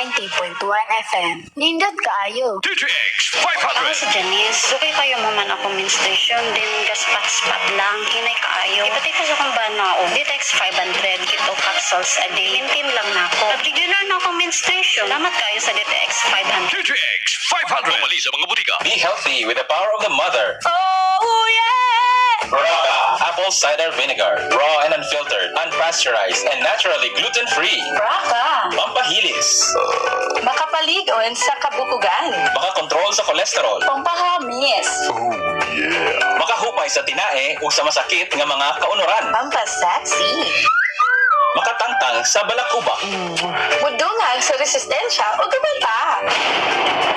90.1 FM. Nindot kaayo. DTX Ako 500. si Janice. Sukay kayo maman ako menstruation. Din gaspat-spat lang. Hinay kaayo. Ipatay ko sa kong bana o. Ditex 500. Kito capsules a day. Maintain lang na ako. Regular na ako menstruation. Salamat kayo sa Ditex 500. DTX 500. Pumali sa mga butika. Be healthy with the power of the mother. Oh, yeah! Braca apple cider vinegar, raw and unfiltered, unpasteurized, and naturally gluten-free. Braca! Pampahilis, Makapaligon sa kabukugan. makakontrol sa kolesterol, Pampahamis. makahupay sa tinae o sa masakit nga mga kaunuran, Pampasexy. makatangtang sa balakubak. Mudungan sa resistensya o gabata.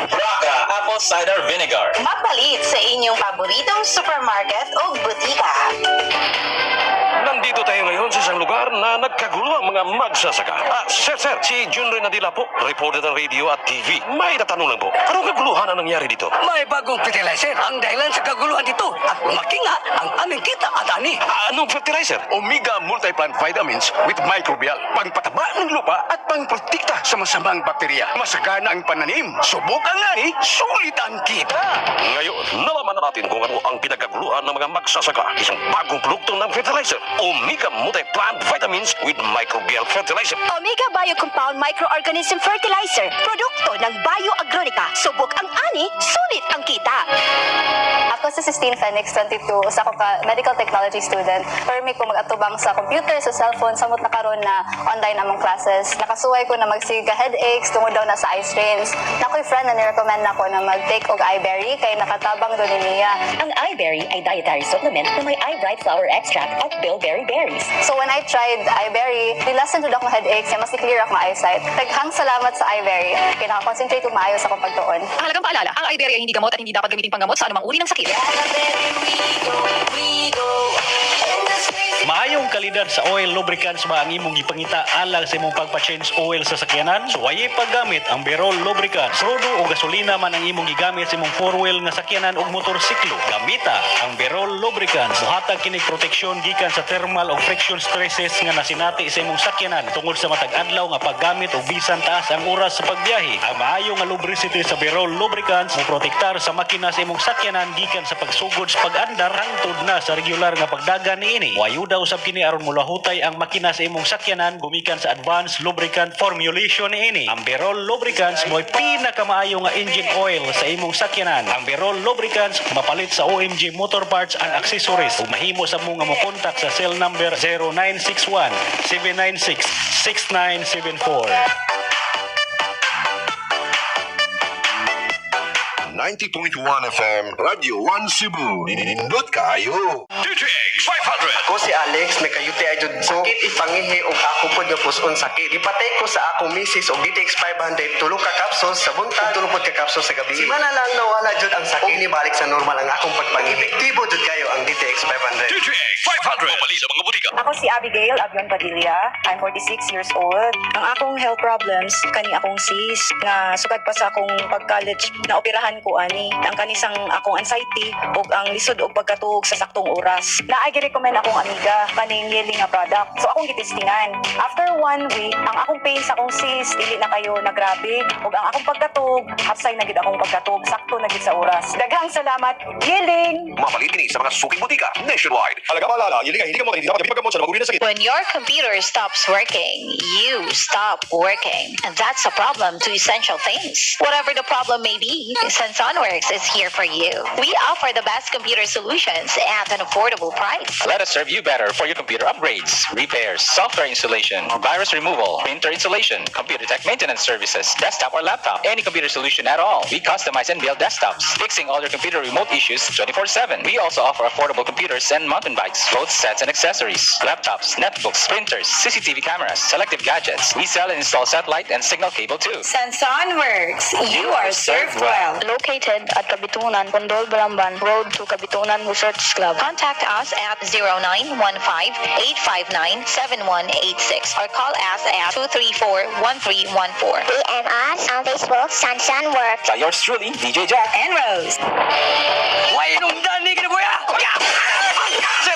Braca apple cider vinegar. Mapalit sa inyong paboritong supermarket o butika. Nandito tayo ngayon sa isang lugar na nagkagulo ang mga magsasaka. Sir, si Junre Nadila po, reporter ng radio at TV. May tatanong lang po, anong kaguluhan ang nangyari dito? May bagong fertilizer ang dahilan sa kaguluhan dito at lumaki nga ang aming kita at ani. Anong fertilizer? Omega Multiplant Vitamins with Microbial. Pangpataba ng lupa at pangprotekta sa masamang bakterya. Masagana ang pananim. Subukan nga ni, sulit ang kita. Ngayon, nalaman na natin kung ano ang pinagkaguluhan ng mga magsasaka. Isang bagong produkto ng fertilizer, Omega Multiplant Vitamins with Microbial Fertilizer. Omega Bio Compound Microorganism Fertilizer. Produkto ng Bio Agronica. Subok ang ani, sulit ang kita. Ako si Sistine Phoenix, 22. Usa ko ka medical technology student. Permi ko mag-atubang sa computer, sa cellphone, samot na karon na online among classes. Nakasuway ko na magsiga headaches, tungod daw na sa eye strains. Nakoy friend na nirecommend na ko na mag-take og iBerry kay nakatabang doon niya. Ang iBerry ay dietary supplement na may eye-bright flower extract at bilberry berries. So when I tried iBerry, nilasan jud akong headaches, mas clear akong eyesight. Daghang salamat sa iBerry. Kaya nakakonsentrate ko maayo sa akong pagtuon. Mahalagang paalala, ang iBerry ay hindi gamot at hindi dapat gamitin panggamot sa anumang uri ng sakit. Maayong kalidad sa oil lubricants ba ang imong gipangita alang sa imong pagpa-change oil sa sakyanan? So waye paggamit ang Berol lubricants. Crudo o gasolina man ang imong gigamit sa imong four-wheel nga sakyanan ug motorsiklo. Gamita ang Berol lubricants. Muhatag kinig proteksyon gikan sa thermal o friction stresses nga nasinati sa imong sakyanan tungod sa matag adlaw nga paggamit og bisan taas ang oras sa pagbiyahe. Ang maayo nga lubricity sa Berol lubricants mo protektar sa makina sa imong sakyanan gikan sa pagsugod sa pag-andar hangtod na sa regular nga pagdagan niini. Ayuda usab kini aron mulahutay ang makina sa imong sakyanan gumikan sa advanced lubricant formulation niini. Ang Berol lubricants mo'y pinakamaayo nga engine oil sa imong sakyanan. Ang Berol lubricants mapalit sa OMG Motor Parts and Accessories ug mahimo sa mo nga mo contact sa cell number 0961 796 6974. 90.1 FM, Radio 1 Cebu. Nindot kayo. DTX 500. Ako si Alex, may kayuti ay jud sakit ipangihi og ako pod nga puson sakit. Ipatay ko sa akong misis og DTX 500 tulo ka capsules sa buntag, tulo pod ka capsules sa gabi. Simana lang nawala jud ang sakit ni balik sa normal ang akong pagpangihi. Epektibo jud kayo ang DTX 500. DTX 500. Pumali sa mga butika. Ako si Abigail Abion Padilla. I'm 46 years old. Ang akong health problems, kani akong sis, nga sugad pa sa akong pag-college na operahan ko ani. Ang kanisang akong anxiety ug ang lisod og pagkatuog sa saktong oras. Naay gi-recommend akong amiga kaning Yeli nga product. So akong gitistingan. After 1 week, ang akong pain sa akong sis dili na kayo nagrabe ug ang akong pagkatuog, hapsay na gid akong pagkatuog, sakto na gid sa oras. Daghang salamat, Yeling. Mapalit kini sa mga suking butika nationwide. Halaga malala, hindi ka mo hindi dapat paggamot sa mga sakit. When your computer stops working, you stop working. And that's a problem to essential things. Whatever the problem may be, Sensonworks is here for you. We offer the best computer solutions at an affordable price. Let us serve you better for your computer upgrades, repairs, software installation, virus removal, printer installation, computer tech maintenance services, desktop or laptop, any computer solution at all. We customize and build desktops, fixing all your computer remote issues 24/7. We also offer affordable computers and mountain bikes, both sets and accessories, laptops, netbooks, printers, CCTV cameras, selective gadgets. We sell and install satellite and signal cable too. Sensonworks. You are served well. Located at Kabitunan, Condol, Balamban, Road to Kabitunan Research Club. Contact us at 0915-859-7186 or call us at 234-1314. And us on Facebook, Sensonworks. By yours truly, DJ Jack. And Rose. Way nung dani kini kuya. Sir,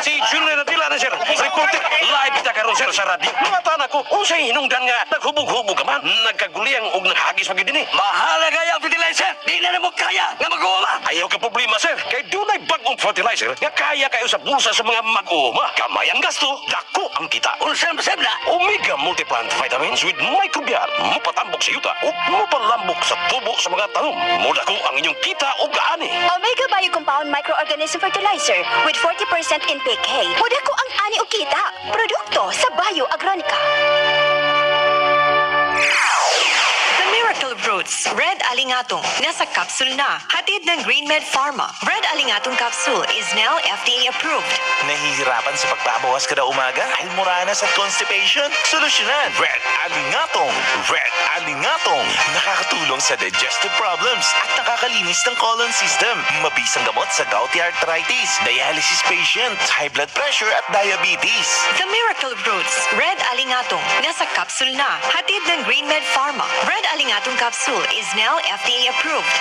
Si Junior Nadila na, sir. Reporter, live kita karon, sir, sa radio. Lumatan ako, unsay hinungdan nga, naghubog-hubog ka man, nagkaguliyang og naghagis pag din. Bahala kaya ang fertilizer. Di na mo kaya nga mag-uuma. Ayaw ka problema, sir. Kay dunay bagong fertilizer nga kaya kayo sa bulsa sa mga mag-uuma. Kamay ang gasto, dako ang kita. Unsam-sam na. Omega Multiplant Vitamins with microbial. Mupatambok sa yuta o mupalambok sa tubo sa mga tanom. Muda ko ang inyong kita o gaani. Omega Bio Compound Microorganism Fertilizer with 40% NPK. Muda ko ang ani o kita. Produkto sa Bio Agronica. The Miracle Roots Red Alingatong nasa capsule na. Hatid ng GreenMed Pharma. Red Alingatong capsule is now FDA approved. Nahihirapan sa pagbabawas kada umaga? Almoranas at constipation? Solusyonan! Red Alingatong! Red Alingatong! Nakakatulong sa digestive problems at nakakalinis ng colon system. Mabisang gamot sa gouty arthritis, dialysis patient, high blood pressure at diabetes. The Miracle Roots Red Alingatong nasa capsule na. Hatid ng GreenMed Pharma. Red Alingatong capsule is now FDA approved.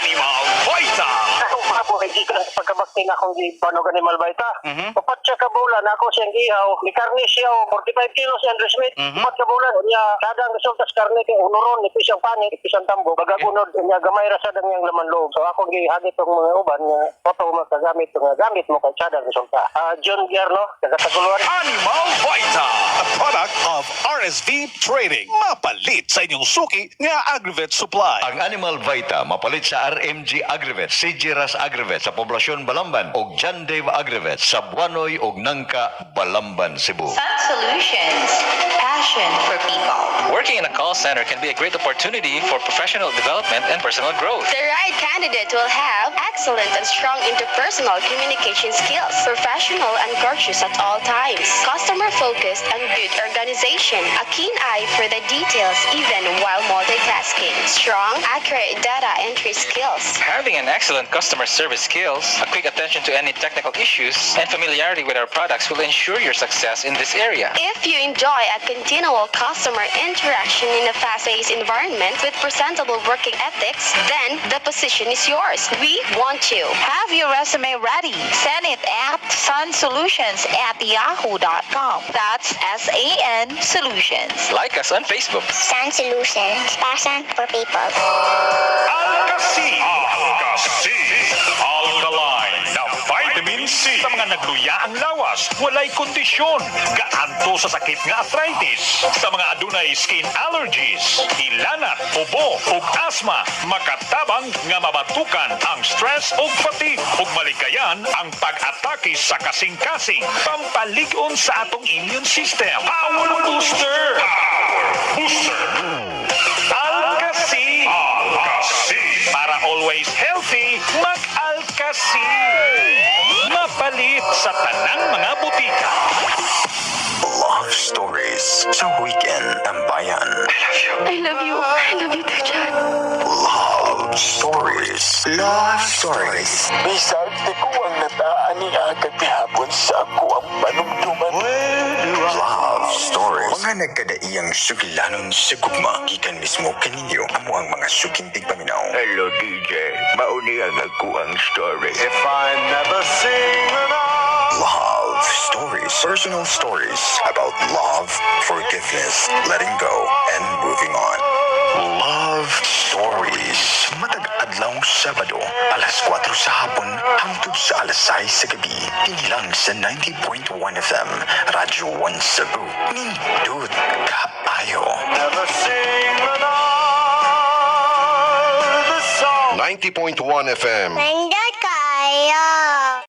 Animal Vita! Ako pa po kay Gikan sa pagkabakti na akong panog Animal Vita. Upat siya kabulan ako siyang gihaw. Ni karne siya 45 kilos yan Smith. Upat kabulan niya kadang resulta sa karne kay unuron ni pisang panit, pisang tambo. Bagagunod niya gamay ra sa dang laman loob. So ako gihagit tong mga uban nga photo magagamit nga gamit mo kay sada resulta. John Gierno taga Taguluan. Animal Vita! A product of RSV Trading. Mapalit sa inyong suki nga Agrivet Supply. Ang Animal Vita mapalit sa RMG Agrivet, Sigiras Agrivet sa poblasyon Balamban ug John Dave Agrivet sa Buanoy ug Nangka, Balamban, Cebu. Sun Solutions. Passion for people. Working in a call center can be a great opportunity for professional development and personal growth. The right candidate will have excellent and strong interpersonal communication skills, professional and courteous at all times, customer-focused and good organization, a keen eye for the details even while multitasking, strong, accurate data entry skills. Having an excellent customer service skills, a quick attention to any technical issues, and familiarity with our products will ensure your success in this area. If you enjoy a continual customer interaction in a fast-paced environment with presentable working ethics, then the position is yours. We want you. Have your resume ready. Send it at sunsolutions@yahoo.com. That's SAN Solutions. Like us on Facebook. Sun Solutions. Passion for people. Alka-C. Alka-C. Alkaline na vitamin C. Sa mga nagluya ang lawas, walay kondisyon. Gaanto sa sakit nga arthritis. Sa mga adunay skin allergies, ilanat, ubo, ug asthma, makatabang nga mabatukan ang stress ug fatigue ug malikayan ang pag-atake sa kasing-kasing. Pampalig-on sa atong immune system. Power Booster! Power Booster! Alka-C! Alka-C! Para always healthy, mag-Alka-C! Mapalit sa tanang mga butika. Love Stories sa Weekend Tambayan. I love you. I love you too, Chad. Love Stories. Love Stories. Bisag di ko ang nataan ni agad gihapon sa ako ang panumduman. Love Stories. Mga nagkadaiyang sugilanon sa gugma. Ikan mismo kaninyo amo ang mga suking tigpaminaw. Hello, DJ. Mauni ang ako ang story. If I never sing Love Stories. Personal stories about love, forgiveness, letting go, and moving on. Love Stories. Matag-adlaw Sabado, alas 4 sa hapon hangtod sa alas 6 sa gabi. Inilang sa 90.1 FM, Radyo 1 Cebu. Nindud kaayo. Never sing 90.1 FM. Nandun kayo.